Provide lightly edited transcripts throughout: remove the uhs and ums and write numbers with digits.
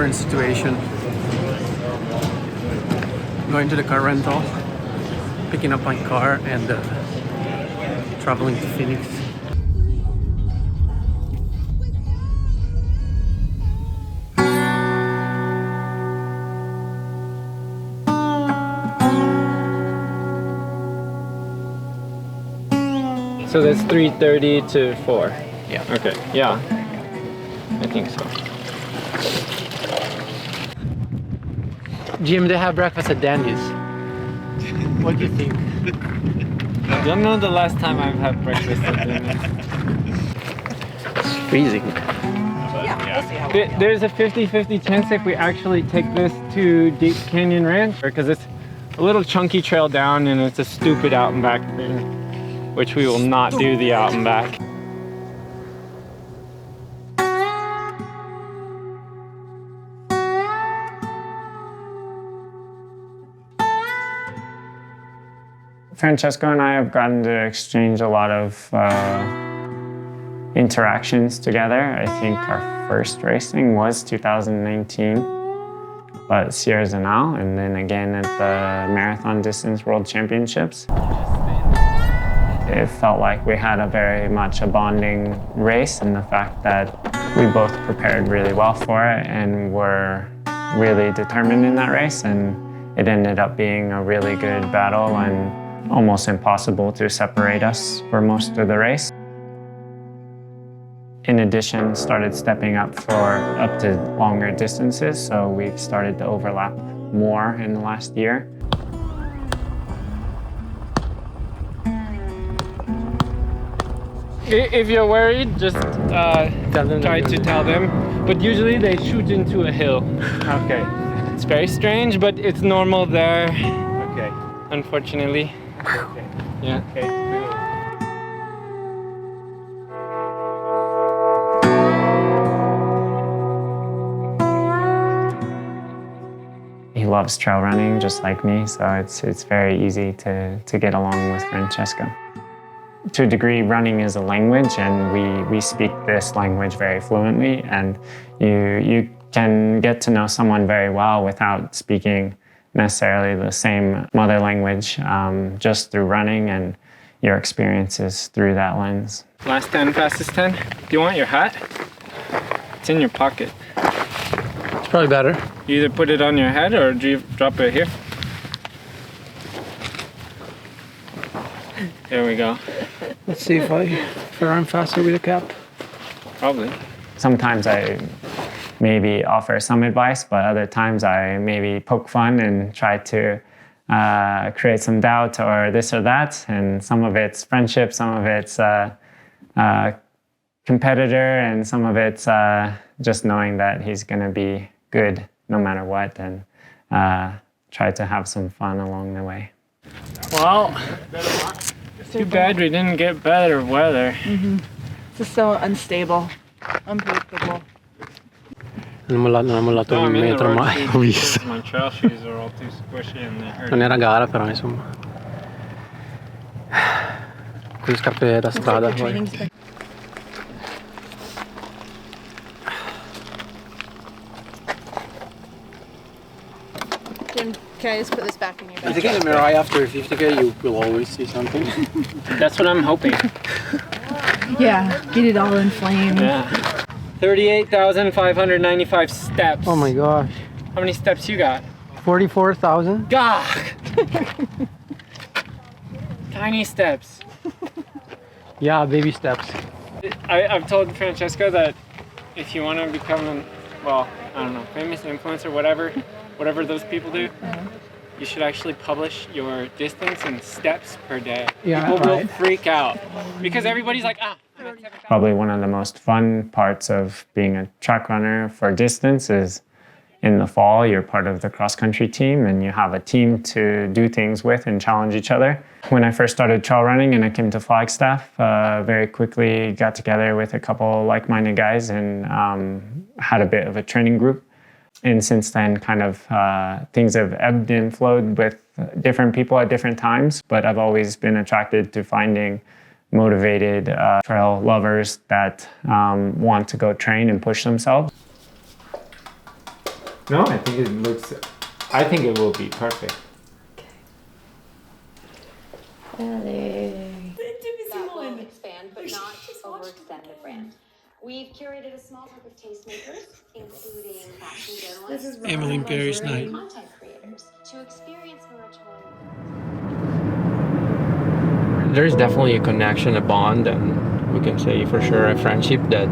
current situation. Going to the car rental, picking up my car, and traveling to Phoenix. So that's 3:30 to 4. Yeah. Okay. Yeah. I think so. Jim, they have breakfast at Danny's. What do you think? I don't know the last time I've had breakfast at dinner. It's freezing. There's a 50-50 chance if we actually take this to Deep Canyon Ranch, because it's a little chunky trail down and it's a stupid out and back thing, which we will not do the out and back. Francesco and I have gotten to exchange a lot of interactions together. I think our first racing was 2019, but Sierra Zanal, and then again at the Marathon Distance World Championships. It felt like we had very much a bonding race, and the fact that we both prepared really well for it and were really determined in that race, and it ended up being a really good battle and almost impossible to separate us for most of the race. In addition, started stepping up to longer distances, so we've started to overlap more in the last year. If you're worried, just try to tell them. But usually they shoot into a hill. Okay. It's very strange, but it's normal there. Okay. Unfortunately. Okay. Yeah. Okay. He loves trail running just like me, so it's very easy to get along with Francesco. To a degree, running is a language, and we speak this language very fluently, and you can get to know someone very well without speaking necessarily the same mother language, just through running and your experiences through that lens. Last 10, fastest 10. Do you want your hat? It's in your pocket. It's probably better. You either put it on your head or drop it here. There we go. Let's see if I run faster with a cap. Probably. Sometimes I maybe offer some advice, but other times I maybe poke fun and try to create some doubt or this or that. And some of it's friendship, some of it's competitor, and some of it's just knowing that he's going to be good no matter what, and try to have some fun along the way. Well, too bad we didn't get better weather. Mm-hmm. It's just so unstable, unpredictable. Non è molato un metro mai, ho visto. My trail shoes are all too squishy and they hurt. Non era gara però, insomma. Con le scarpe da strada poi. Jim, can I just put this back in your bag? I think in the Mirai after 50K you will always see something. That's what I'm hoping. Yeah, get it all inflamed. Yeah. 38,595 steps. Oh my gosh. How many steps you got? 44,000. God! Tiny steps. Yeah, baby steps. I've told Francesco that if you want to become, well, I don't know, famous influencer, whatever those people do, you should actually publish your distance in steps per day. Yeah, people will right. freak out because everybody's like, Probably one of the most fun parts of being a track runner for distance is in the fall, you're part of the cross-country team and you have a team to do things with and challenge each other. When I first started trail running and I came to Flagstaff, very quickly got together with a couple like-minded guys and had a bit of a training group. And since then, kind of things have ebbed and flowed with different people at different times, but I've always been attracted to finding motivated trail lovers that want to go train and push themselves. No, I think it looks. I think it will be perfect. That will expand, but not overextend the brand. We've curated a small group of tastemakers, including fashion journalists, Emily in Paris night. and content creators, to experience Muratori. There's definitely a connection, a bond, and we can say for sure a friendship that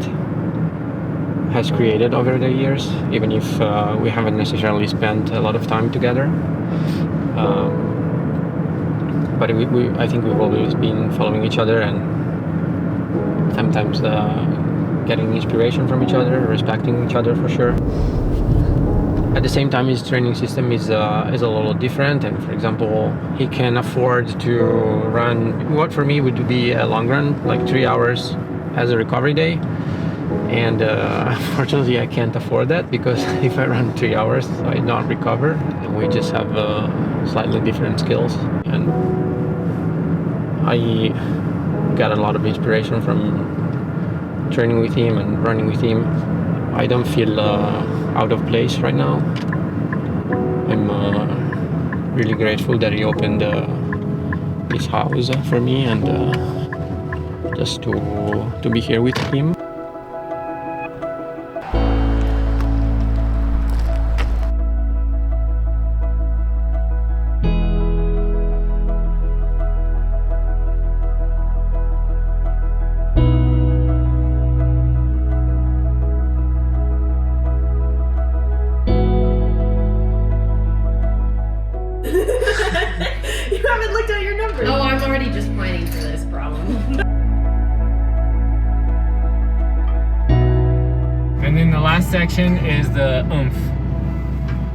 has created over the years, even if we haven't necessarily spent a lot of time together. But I think we've always been following each other and sometimes getting inspiration from each other, respecting each other for sure. At the same time, his training system is a little different, and for example, he can afford to run what for me would be a long run, like 3 hours as a recovery day. And unfortunately, I can't afford that because if I run 3 hours, I don't recover. And we just have slightly different skills. And I got a lot of inspiration from training with him and running with him. I don't feel out of place right now. I'm really grateful that he opened his house for me and just to be here with him. You haven't looked at your numbers. Oh, I'm already just planning for this problem. And then the last section is the oomph.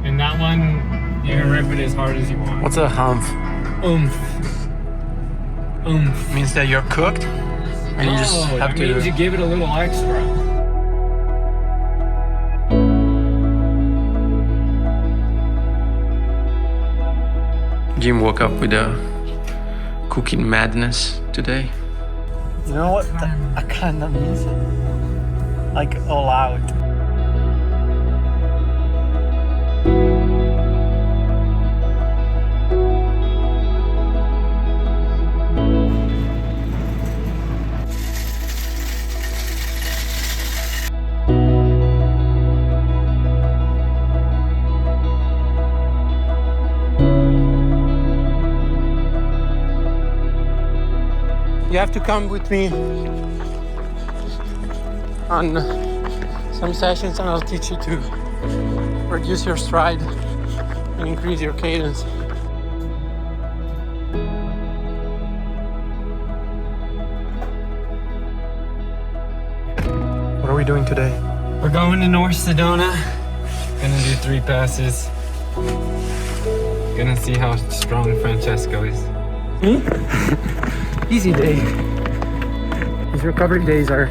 And that one, you can rip it as hard as you want. What's a humph? Oomph. Oomph. Means that you're cooked and you just have that to. means you give it a little extra. Jim woke up with a cooking madness today. You know what? I kind of miss it. Like all out. You have to come with me on some sessions and I'll teach you to reduce your stride and increase your cadence. What are we doing today? We're going to North Sedona. Gonna do 3 passes. Gonna see how strong Francesco is. Easy day. These recovery days are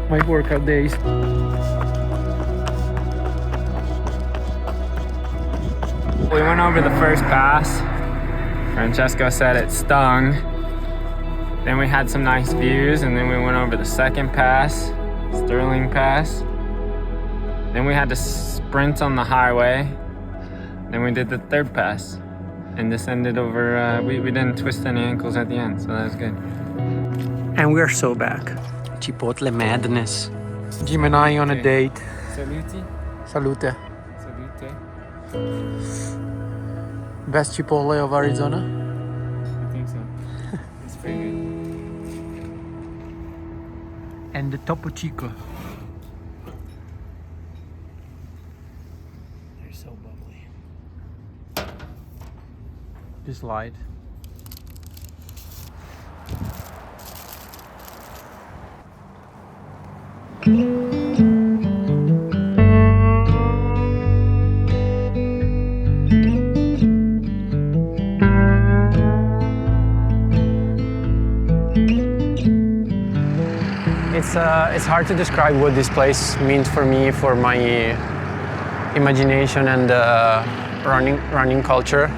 my workout days. We went over the first pass. Francesco said it stung. Then we had some nice views, and then we went over the second pass, Sterling Pass. Then we had to sprint on the highway. Then we did the third pass and descended over. We didn't twist any ankles at the end, so that was good. And we're so back. Chipotle madness. Jim and I on a date. Saluti. Salute. Salute. Best Chipotle of Arizona. I think so. It's pretty good. And the Topo Chico. They're so bubbly. This light. It's hard to describe what this place means for me, for my imagination and running culture,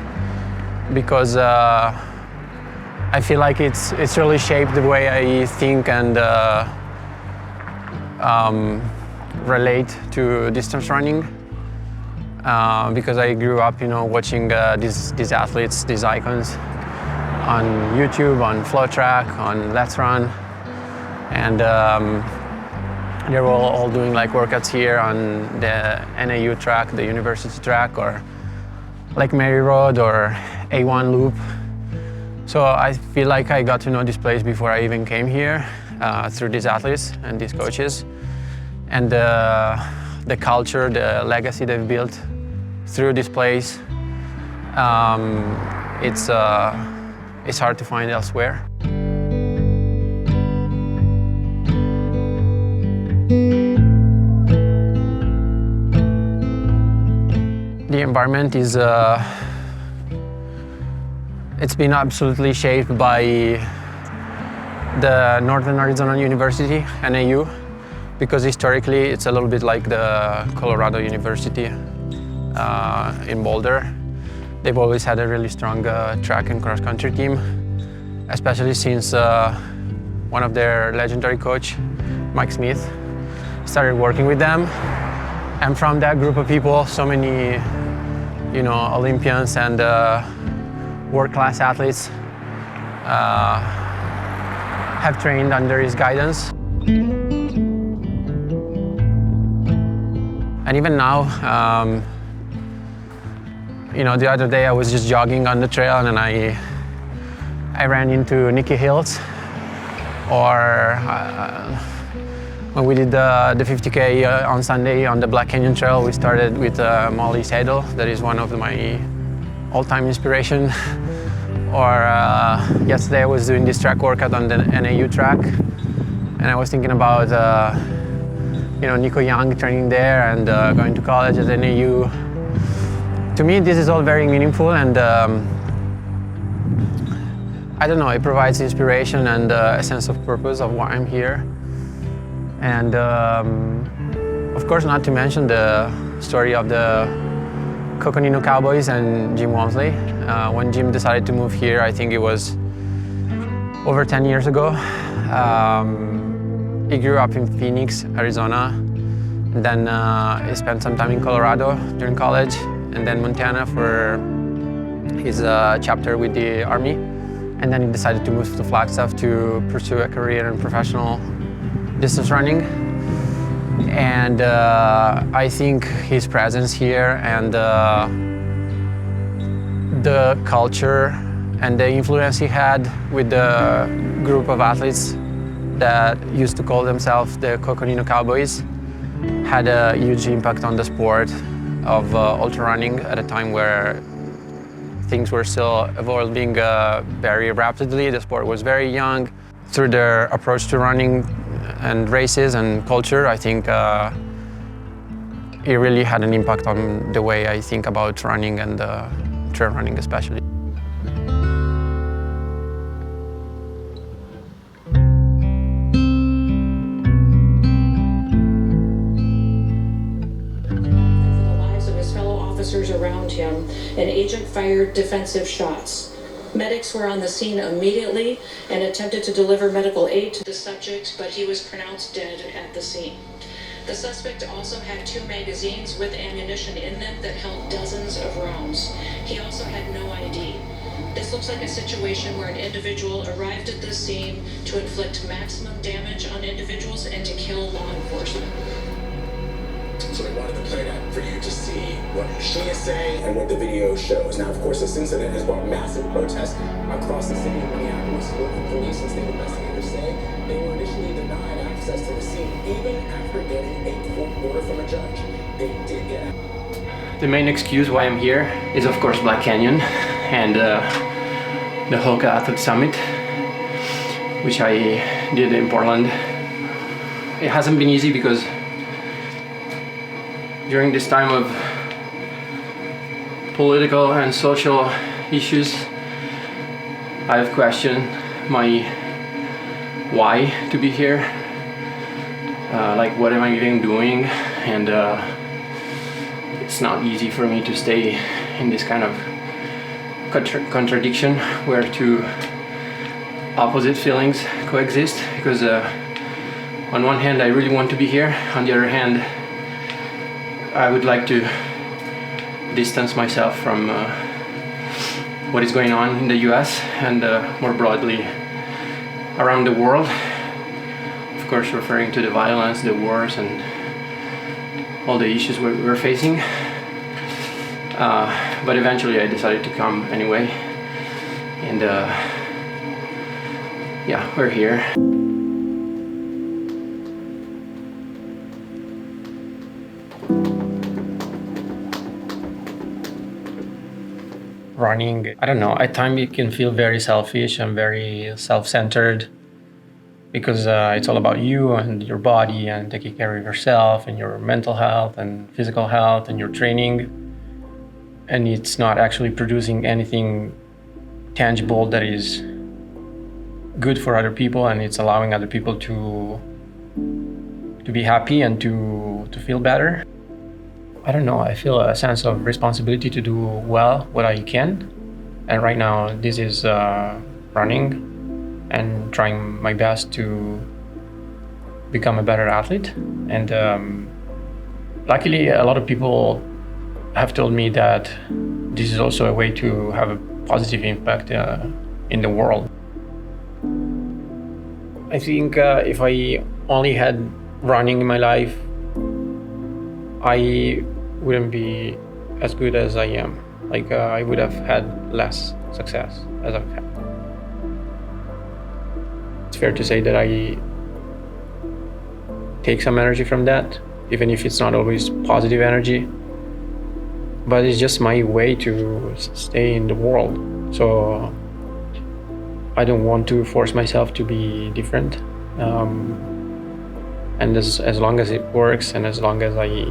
because I feel like it's really shaped the way I think and relate to distance running because I grew up, watching these athletes, these icons on YouTube, on FlowTrack, on Let's Run, and they were all doing like workouts here on the NAU track, the university track, or like Mary Road or A1 Loop. So I feel like I got to know this place before I even came here through these athletes and these coaches, and the culture, the legacy they've built through this place. It's hard to find elsewhere. The environment is, it's been absolutely shaped by the Northern Arizona University, NAU, because historically it's a little bit like the Colorado University in Boulder. They've always had a really strong track and cross-country team, especially since one of their legendary coach, Mike Smith, started working with them. And from that group of people, so many, Olympians and world-class athletes have trained under his guidance. And even now, the other day I was just jogging on the trail and I ran into Nikki Hills, or when we did the 50K on Sunday on the Black Canyon Trail, we started with Molly Seidel, that is one of my all-time inspiration. Or yesterday I was doing this track workout on the NAU track, and I was thinking about Nico Young training there and going to college at NAU. To me, this is all very meaningful, and I don't know, it provides inspiration and a sense of purpose of why I'm here. And of course, not to mention the story of the Coconino Cowboys and Jim Walmsley. When Jim decided to move here, I think it was over 10 years ago. He grew up in Phoenix, Arizona, and then he spent some time in Colorado during college, and then Montana for his chapter with the Army. And then he decided to move to Flagstaff to pursue a career in professional distance running. And I think his presence here and the culture and the influence he had with the group of athletes that used to call themselves the Coconino Cowboys had a huge impact on the sport of ultra running at a time where things were still evolving very rapidly. The sport was very young. Through their approach to running and races and culture, I think it really had an impact on the way I think about running and trail running especially. Around him, an agent fired defensive shots. Medics were on the scene immediately and attempted to deliver medical aid to the subject, but he was pronounced dead at the scene. The suspect also had 2 magazines with ammunition in them that held dozens of rounds. He also had no ID. This looks like a situation where an individual arrived at the scene to inflict maximum damage on individuals and to kill law enforcement. So we wanted to play that for you to see what she is saying and what the video shows. Now, of course, this incident has brought massive protests across the city of Minneapolis. Local police and state investigators say they were initially denied access to the scene even after getting a court order from a judge. They did get out. The main excuse why I'm here is, of course, Black Canyon and the Hoka Athlete Summit, which I did in Portland. It hasn't been easy because during this time of political and social issues, I've questioned my why to be here. Like, what am I even doing? And it's not easy for me to stay in this kind of contradiction where 2 opposite feelings coexist, because on one hand, I really want to be here. On the other hand, I would like to distance myself from what is going on in the US and more broadly around the world. Of course, referring to the violence, the wars, and all the issues we're facing. But eventually I decided to come anyway. And yeah, we're here. Running, I don't know, at times it can feel very selfish and very self-centered because it's all about you and your body and taking care of yourself and your mental health and physical health and your training. And it's not actually producing anything tangible that is good for other people, and it's allowing other people to be happy and to feel better. I don't know, I feel a sense of responsibility to do well what I can. And right now this is running and trying my best to become a better athlete. And luckily a lot of people have told me that this is also a way to have a positive impact in the world. I think if I only had running in my life, I wouldn't be as good as I am. Like I would have had less success as I've had. It's fair to say that I take some energy from that, even if it's not always positive energy. But it's just my way to stay in the world. So I don't want to force myself to be different. And as long as it works and as long as I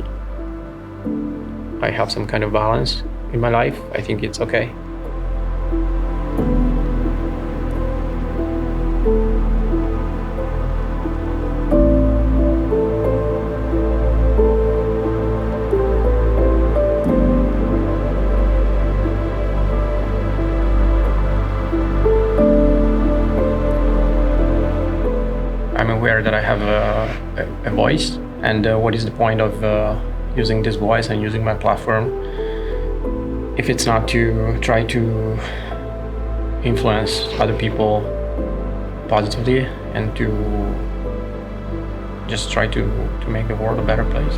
have some kind of balance in my life, I think it's okay. I'm aware that I have a voice, and what is the point of using this voice and using my platform if it's not to try to influence other people positively and to just try to make the world a better place.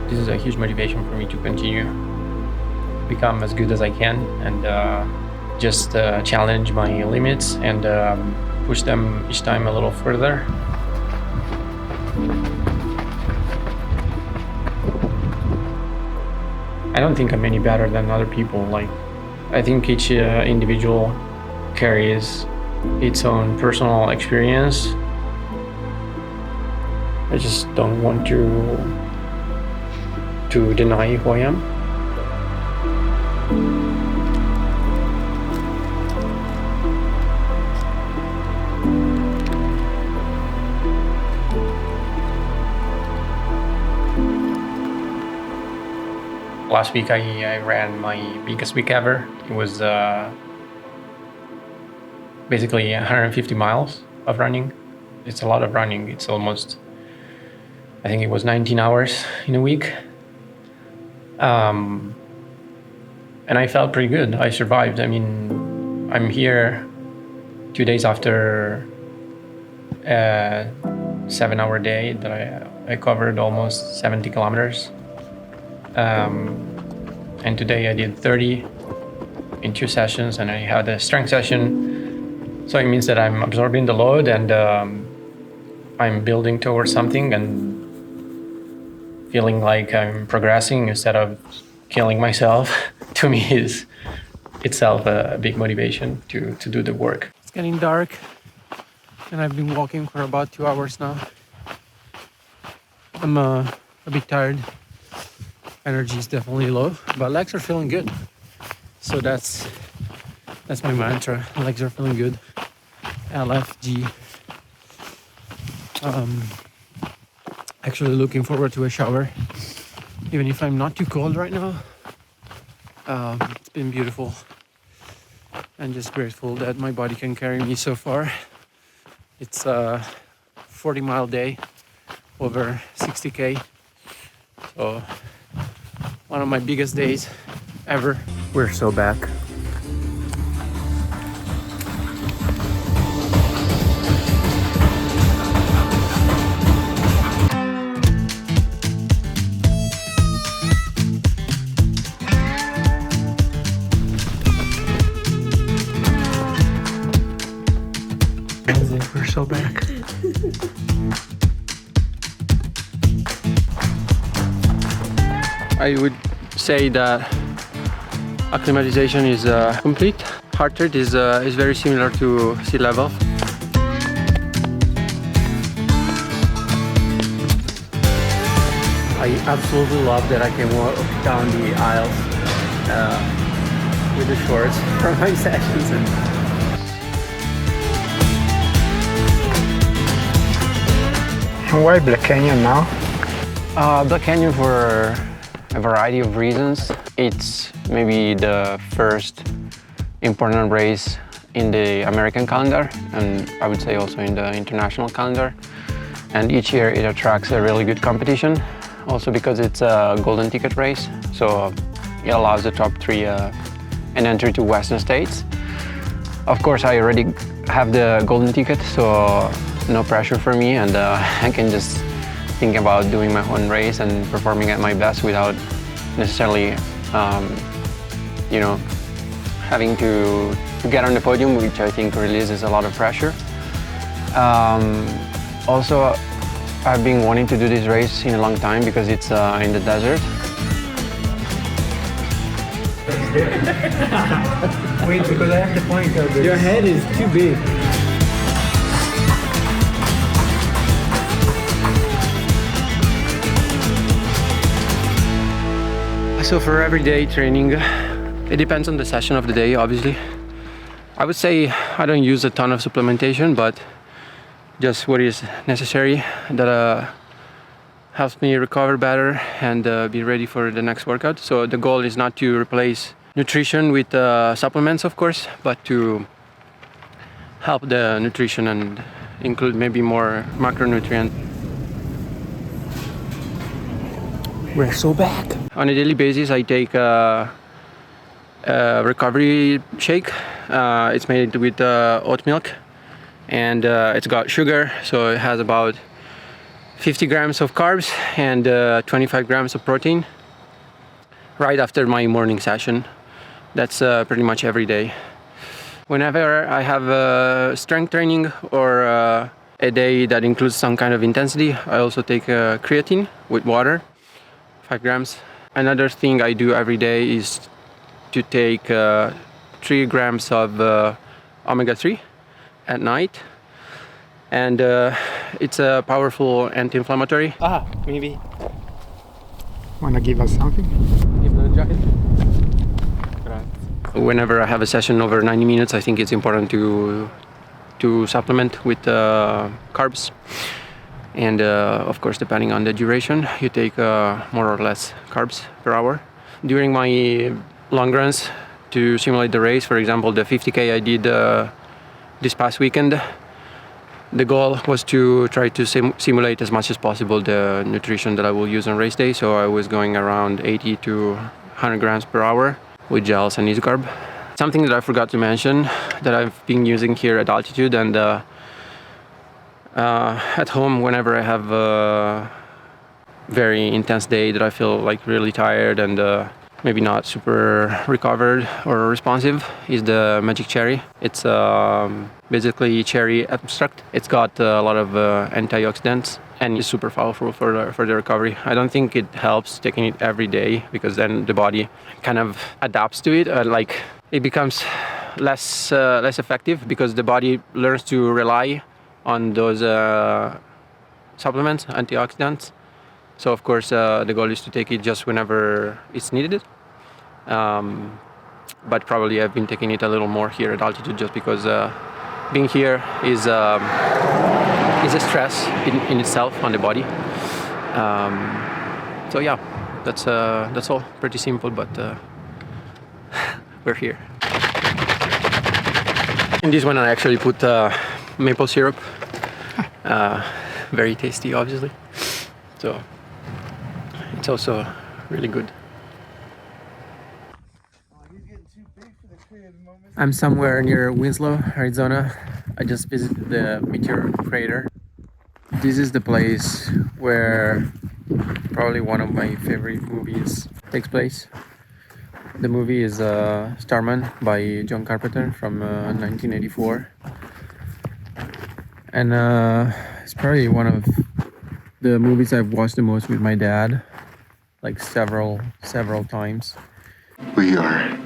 This is a huge motivation for me to continue, become as good as I can, and just challenge my limits and push them each time a little further. I don't think I'm any better than other people. Like, I think each individual carries its own personal experience. I just don't want to deny who I am. Last week I ran my biggest week ever. It was basically 150 miles of running. It's a lot of running. It's almost, I think it was 19 hours in a week. And I felt pretty good. I survived. I mean, I'm here 2 days after a 7-hour day that I covered almost 70 kilometers. And today I did 30 in 2 sessions, and I had a strength session. So it means that I'm absorbing the load and I'm building towards something and feeling like I'm progressing instead of killing myself. To me is itself a big motivation to do the work. It's getting dark and I've been walking for about 2 hours now. I'm a bit tired. Energy is definitely low, but legs are feeling good. So that's my mantra. Legs are feeling good. LFG. Actually looking forward to a shower, even if I'm not too cold right now. been beautiful. And just grateful that my body can carry me so far. It's a 40-mile day, over 60K. So one of my biggest days ever. We're so back. We're so back. I would say that acclimatization is complete. Heart rate is very similar to sea level. I absolutely love that I can walk down the aisles with the shorts from my sessions. And why Black Canyon now? Black Canyon for a variety of reasons. It's maybe the first important race in the American calendar, and I would say also in the international calendar. And each year it attracts a really good competition, also because it's a golden ticket race, so it allows the top 3 an entry to Western States. Of course, I already have the golden ticket, so no pressure for me, and I can just think about doing my own race and performing at my best without necessarily, you know, having to get on the podium, which I think releases a lot of pressure. Also, I've been wanting to do this race in a long time because it's in the desert. Wait, because I have to point out that your head is too big. So for everyday training, it depends on the session of the day, obviously. I would say I don't use a ton of supplementation, but just what is necessary that helps me recover better and be ready for the next workout. So the goal is not to replace nutrition with supplements, of course, but to help the nutrition and include maybe more macronutrients. We're so back. On a daily basis, I take a recovery shake. It's made with oat milk, and it's got sugar, so it has about 50 grams of carbs and 25 grams of protein right after my morning session. That's pretty much every day. Whenever I have strength training or a day that includes some kind of intensity, I also take creatine with water, 5 grams. Another thing I do every day is to take 3 grams of omega-3 at night. And it's a powerful anti-inflammatory. Maybe. Wanna give us something? Give the jacket. Whenever I have a session over 90 minutes, I think it's important to supplement with carbs. And of course, depending on the duration, you take more or less carbs per hour. During my long runs to simulate the race, for example, the 50K I did this past weekend, the goal was to try to simulate as much as possible the nutrition that I will use on race day. So I was going around 80 to 100 grams per hour with gels and Iscarb. Something that I forgot to mention that I've been using here at altitude and at home whenever I have a very intense day that I feel like really tired and maybe not super recovered or responsive is the Magic Cherry. It's basically cherry extract. It's got a lot of antioxidants and it's super powerful for the recovery. I don't think it helps taking it every day because then the body kind of adapts to it. Like it becomes less effective because the body learns to rely on those supplements, antioxidants. So of course the goal is to take it just whenever it's needed. But probably I've been taking it a little more here at altitude just because being here is a stress in itself on the body. So yeah, that's all pretty simple, but we're here. In this one I actually put maple syrup. Very tasty, obviously. So it's also really good. I'm somewhere near Winslow, Arizona. I just visited the Meteor Crater. This is the place where probably one of my favorite movies takes place. The movie is Starman by John Carpenter from 1984. And it's probably one of the movies I've watched the most with my dad, like several times. We are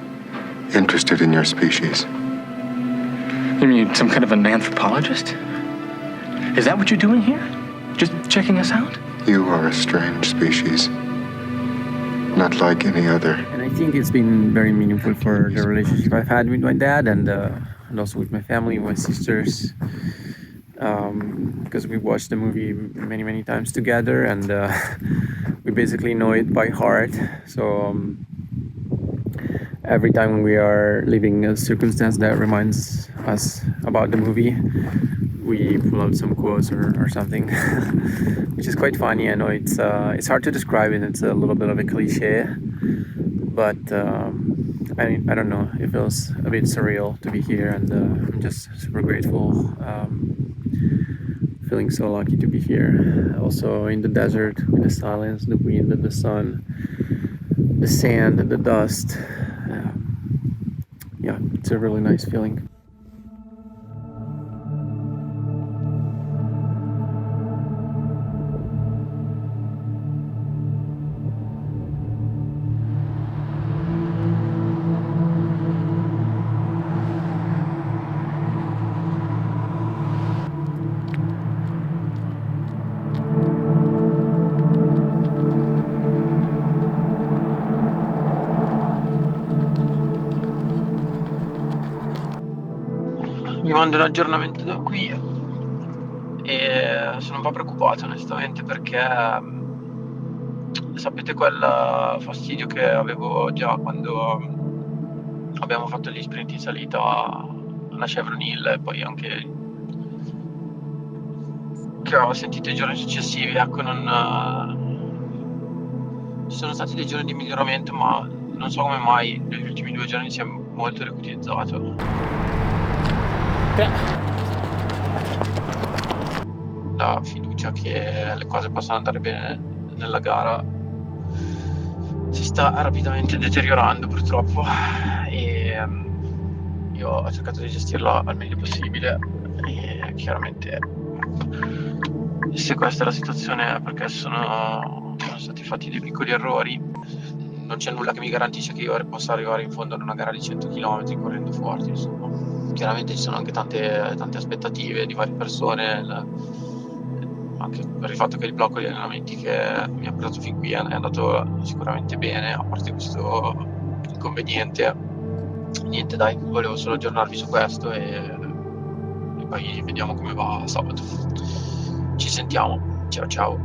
interested in your species. You mean some kind of an anthropologist? Is that what you're doing here? Just checking us out? You are a strange species. Not like any other. And I think it's been very meaningful for the relationship I've had with my dad and also with my family, my sisters. Because we watched the movie many times together, and we basically know it by heart. So every time we are living a circumstance that reminds us about the movie, we pull out some quotes or something, which is quite funny. I know it's hard to describe it. It's a little bit of a cliche, but I don't know. It feels a bit surreal to be here, and I'm just super grateful. Feeling so lucky to be here. Also in the desert with the silence, the wind, the sun, the sand, the dust. Yeah, it's a really nice feeling. Mi mando un aggiornamento da qui e sono un po' preoccupato onestamente perché sapete quel fastidio che avevo già quando abbiamo fatto gli sprint in salita alla Chevron Hill e poi anche che avevo sentito i giorni successivi. Ecco, ci sono stati dei giorni di miglioramento, ma non so come mai negli ultimi 2 giorni si è molto recrudizzato. La fiducia che le cose possano andare bene nella gara si sta rapidamente deteriorando purtroppo, e io ho cercato di gestirla al meglio possibile, e chiaramente se questa è la situazione è perché sono stati fatti dei piccoli errori. Non c'è nulla che mi garantisce che io possa arrivare in fondo ad una gara di 100 km correndo forte, insomma. Chiaramente ci sono anche tante aspettative di varie persone, anche per il fatto che il blocco di allenamenti che mi ha portato fin qui è andato sicuramente bene, a parte questo inconveniente. Niente, dai, volevo solo aggiornarvi su questo e poi vediamo come va sabato. Ci sentiamo, ciao.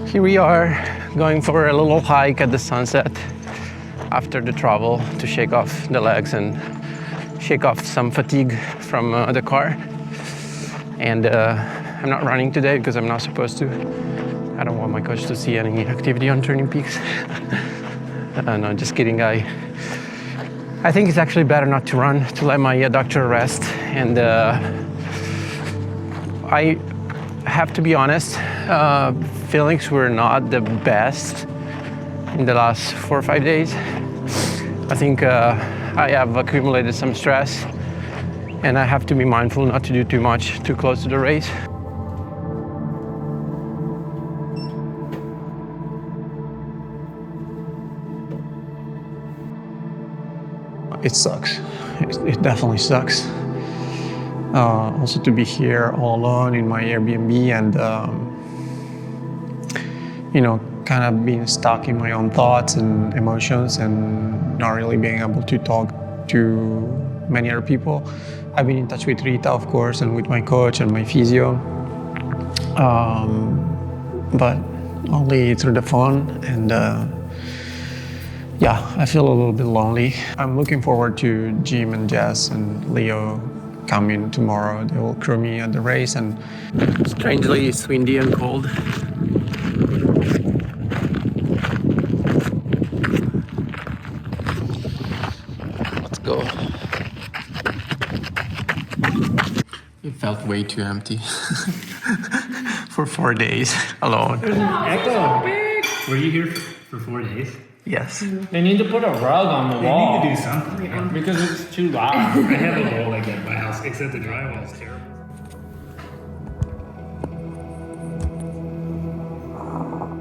Here we are going for a little hike at the sunset after the travel to shake off the legs and shake off some fatigue from the car. And I'm not running today because I'm not supposed to. I don't want my coach to see any activity on Turning Peaks. No, just kidding. I think it's actually better not to run, to let my doctor rest. And I have to be honest, feelings were not the best in the last 4 or 5 days. I think I have accumulated some stress, and I have to be mindful not to do too much too close to the race. It sucks. It definitely sucks. Also to be here all alone in my Airbnb and kind of being stuck in my own thoughts and emotions and not really being able to talk to many other people. I've been in touch with Rita, of course, and with my coach and my physio, but only through the phone. And Yeah, I feel a little bit lonely. I'm looking forward to Jim and Jess and Leo coming tomorrow. They will crew me at the race, and strangely it's windy and cold. Let's go. It felt way too empty for 4 days alone. There's an echo. Were you here for 4 days? Yes. They need to put a rug on the wall. They need to do something. Because it's too loud. I have a wall like that in my house, except the drywall is terrible.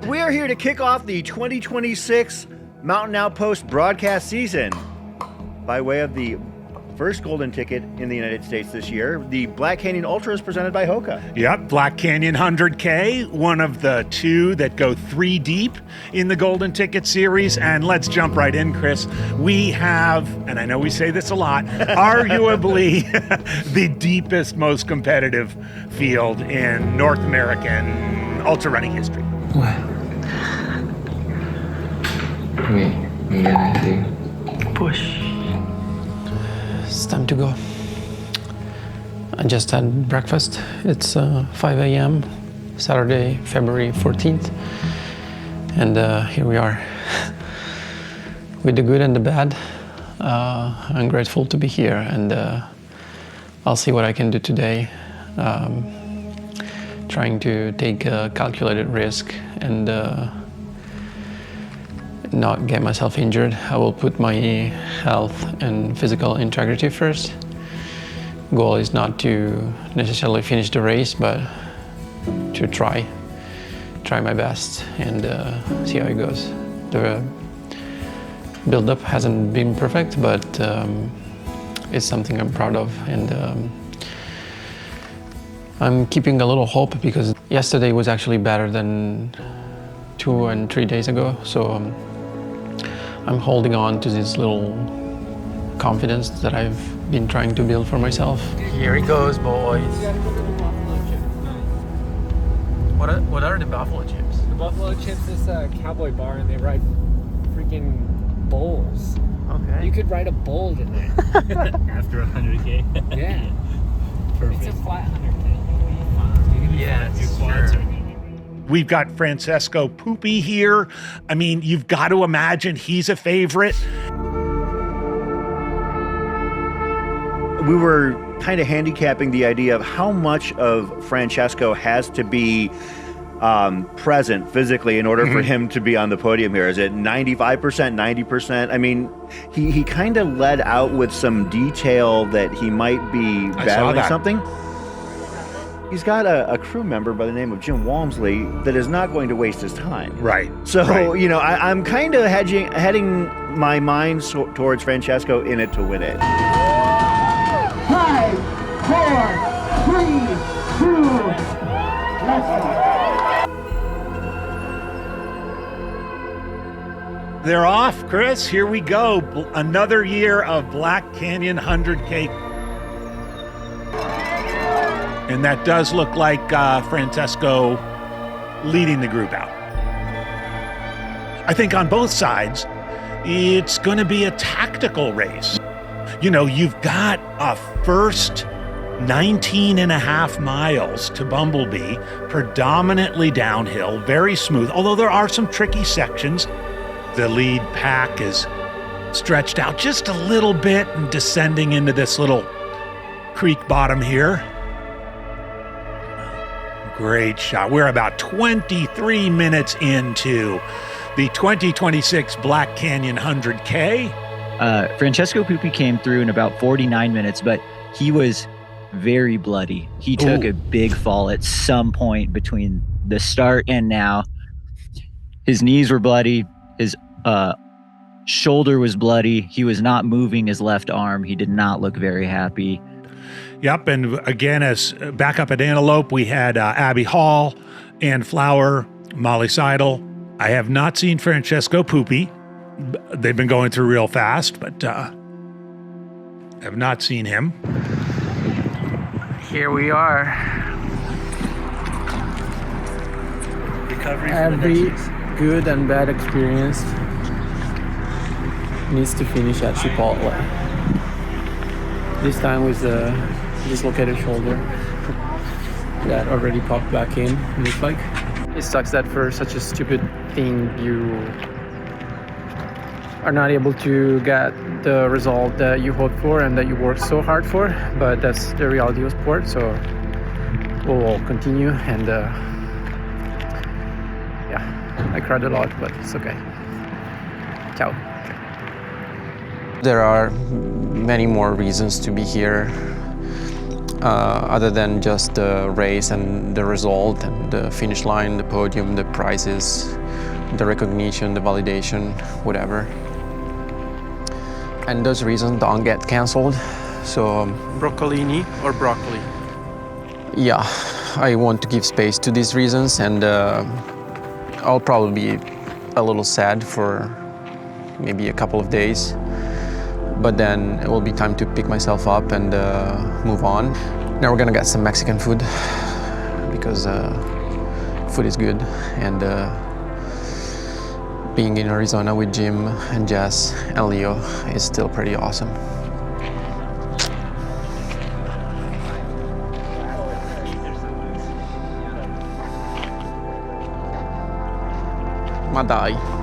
We are here to kick off the 2026 Mountain Outpost broadcast season by way of the first golden ticket in the United States this year. The Black Canyon Ultra is presented by Hoka. Yep, Black Canyon 100K, one of the two that go 3 deep in the Golden Ticket series. And let's jump right in, Chris. We have, and I know we say this a lot, arguably the deepest, most competitive field in North American ultra running history. What? We gotta do push. It's time to go. I just had breakfast. It's 5 a.m. Saturday, February 14th. And here we are. With the good and the bad. I'm grateful to be here, and I'll see what I can do today. Trying to take a calculated risk and not get myself injured. I will put my health and physical integrity first. Goal is not to necessarily finish the race, but to try my best and see how it goes. The build-up hasn't been perfect, but it's something I'm proud of, and I'm keeping a little hope because yesterday was actually better than 2 and 3 days ago, so I'm holding on to this little confidence that I've been trying to build for myself. Here he goes, boys. What are the buffalo chips? The buffalo chips is a cowboy bar, and they ride freaking bulls. Okay. You could ride a bull in there. After 100K? Yeah. Perfect. It's a flat 100K. Yes, sure. We've got Francesco Pupi here. I mean, you've got to imagine he's a favorite. We were kind of handicapping the idea of how much of Francesco has to be present physically in order for him to be on the podium here. Is it 95%, 90%? I mean, he kind of led out with some detail that he might be battling something. He's got a crew member by the name of Jim Walmsley that is not going to waste his time. Right. So, you know, I'm kind of heading my mind towards Francesco in it to win it. 5, 4, 3, 2, let's go. They're off, Chris. Here we go. Another year of Black Canyon 100K. And that does look like Francesco leading the group out. I think on both sides, it's going to be a tactical race. You know, you've got a first 19 and a half miles to Bumblebee, predominantly downhill, very smooth, although there are some tricky sections. The lead pack is stretched out just a little bit and descending into this little creek bottom here. Great shot. We're about 23 minutes into the 2026 Black Canyon 100K. Francesco Pupi came through in about 49 minutes, but he was very bloody. He took a big fall at some point between the start and now. His knees were bloody. His shoulder was bloody. He was not moving his left arm. He did not look very happy. Yep, and again, as back up at Antelope, we had Abby Hall, Ann Flower, Molly Seidel. I have not seen Francesco Pupi. They've been going through real fast, but have not seen him. Here we are. Recovery. Every good and bad experience needs to finish at Chipotle. This time with the dislocated shoulder that already popped back in, it looks like. It sucks that for such a stupid thing you are not able to get the result that you hoped for and that you worked so hard for, but that's the reality of sport, so we'll continue. And yeah, I cried a lot, but it's okay. Ciao. There are many more reasons to be here other than just the race and the result and the finish line, the podium, the prizes, the recognition, the validation, whatever. And those reasons don't get cancelled, so... Broccolini or broccoli? Yeah, I want to give space to these reasons, and I'll probably be a little sad for maybe a couple of days, but then it will be time to pick myself up and move on. Now we're gonna get some Mexican food because food is good, and being in Arizona with Jim and Jess and Leo is still pretty awesome. Ma dai.